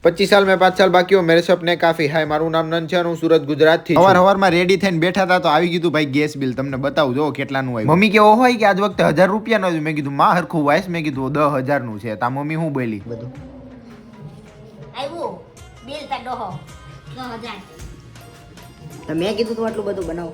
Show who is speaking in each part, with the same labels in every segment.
Speaker 1: 25 साल में 5 साल बाकी हो मेरे सपने काफी हाय મારું નામ નન છે હું સુરત ગુજરાત થી હવારમાં રેડી થઈને બેઠા હતા તો આવી ગયું ભાઈ ગેસ બિલ તમને બતાવું જો કેટલાનું આવ્યું મમ્મી કેવો હોય કે આજ વખતે 1000 રૂપિયાનો જ મેં કીધું માં હરખું વાઈસ મેં કીધું 10000 નું છે તા મમ્મી હું બોલી બધું
Speaker 2: આવ્યું બિલ તા ડોહો 10000
Speaker 3: તો મેં કીધું તું આટલું બધું બનાવ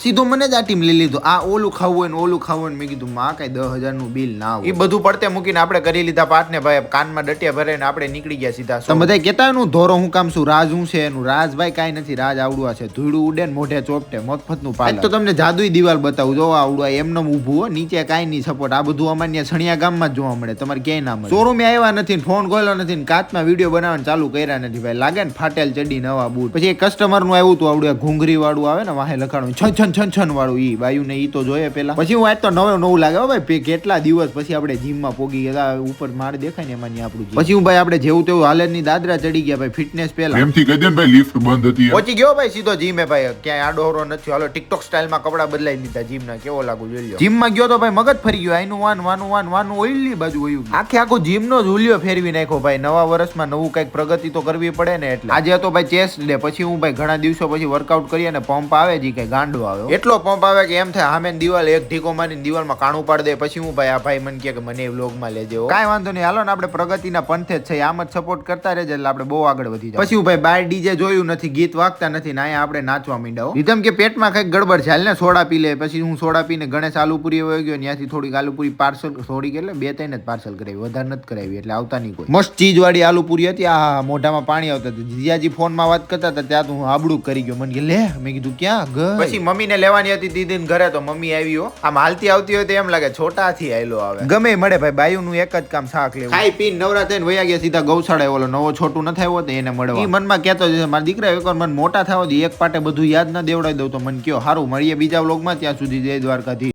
Speaker 1: સીધો મને જ આ ટીમ લઈ લીધું આ ઓલું ખાવું હોય ને ઓલું ખાવું હોય મેં કીધું માં કઈ 10000 નું બિલ ના આવે એ બધું પડતે મૂકીને આપણે કરી લીધા પાઠ ને ભાઈ કાનમાં ડટિયા ભરાઈને આપણે નીકળી ગયા સીધા તો બધા કહેતા નું ધોરો હું કામ શું રાજ હું છે એનું રાજ ભાઈ કાઈ નથી રાજ આવડું છે ધૂળું ઉડે ને મોઢે ચોપટે મફત નું પાલ તો તમને જાદુઈ દિવાલ બતાવું જો આવડું એમનો ઊભું હો નીચે કાઈ નહીં સપોર્ટ આ બધું અમારે છણિયા ગામમાં જ જોવા મળે તમારે ક્યાંય ના મળે શોરૂમે આવ્યા નથી ફોન ખોલ્યો નથી ને કાચમાં વિડીયો બનાવવાનું ચાલુ કર્યા નથી ભાઈ લાગે ને ફાટેલ ચડી નવા બૂટ પછી એક કસ્ટમર નું આવ્યું હતું આવડું ઘૂંઘરી વાળું આવે ને વાહે લખાણું છન છન છન છન વાળું ઈ બાયુ ને ઈ તો જોઈએ પેલા પછી હું આજ તો નવું લાગે હો ભાઈ કેટલા દિવસ પછી આપણે જીમ માં પોગી ગયા ઉપર માર દેખાય ને એમાં આપણું પછી હું ભાઈ આપણે જેવું તેવું હાલે ની દાદરા ચડી ગયા ભાઈ ફિટનેસ પેલા
Speaker 4: એમથી કહી દે ને ભાઈ લિફ્ટ બંધ હતી
Speaker 1: પહોંચી ગયો ભાઈ સીધો જીમે ભાઈ ક્યાંય આડોહરો નથી હાલો ટિકટોક સ્ટાઇલ માં કપડા બદલાઈ દીધા જીમ ના કેવો લાગુ જોઈ લો જીમ માં ગયો તો ભાઈ મગજ ફરી ગયો આઈનું વાનું ઓઈલી બાજુ વયું આખું જીમ નો જ ઉલિયો ફેરવી નાખ્યો ભાઈ નવા વર્ષમાં નવું કઈક પ્રગતિ તો કરવી પડે ને એટલે આજે હતો ભાઈ ચેસ્ટ ડે પછી હું ભાઈ ઘણા દિવસો પછી વર્કઆઉટ કરી અને પંપ આવે જી કઈ ગાંડો આવે એટલો પંપ આવે કે એમ થાય સામે દિવાલ એક ઢીકો મારીને દિવાલમાં કાણું પાડી દે પછી હું ભાઈ આ ભાઈ મને કે મને વ્લોગમાં લેજે કાંઈ વાંધો નહીં હાલો ને આપણે પ્રગતિના પંથે જ છે આમ જ સપોર્ટ કરતા રહેજે એટલે આપણે બહુ આગળ વધી જાય પછી હું ભાઈ બાર ડીજે જોયું નથી ગીત વાગતા નથી ને અહીંયા આપણે નાચવા માંડ્યા રીધમ કે પેટમાં કઈક ગડબડ છે હાલ ને સોડા પી લે પછી હું સોડા પીને ગણેશ આલુપુરી વયો ગયો ત્યાંથી થોડીક આલુપુરી પાર્સલ થોડીક એટલે 2-3 જ પાર્સલ કરાવી વધારે નથી કરાવી એટલે આવતા નહીં કોઈ મસ્ત ચીજ વાળી આલુપુરી હતી આ મોઢામાં પાણી આવતા હતું જીજાજી ફોનમાં વાત કરતા હતા ત્યાં હું આબડું કરી ગયો મને કે લે મેં કીધું ક્યાં ઘર પછી મમ્મીને લેવાની હતી દીદીને ઘરે તો મમ્મી આવી આમ હાલતી આવતી હોય તો એમ લાગે છોટાથી આયલો આવે ગમે મળે ભાઈ બાયું નું એક જ કામ શાક લેવું ખાઈ પીને નવરા થઈને વયા ગયા સીધા ગૌશાળા ઓલો નવો છોટું ન થયો તો એને મળવા મનમાં કહેતો છે મારા દીકરા એકવાર મને મોટા થવા દે એક પાટે બધું યાદ ના દેવડાવી દઉં તો મને કયો સારું મળીએ બીજા વ્લોગમાં ત્યાં સુધી જય દ્વારકાથી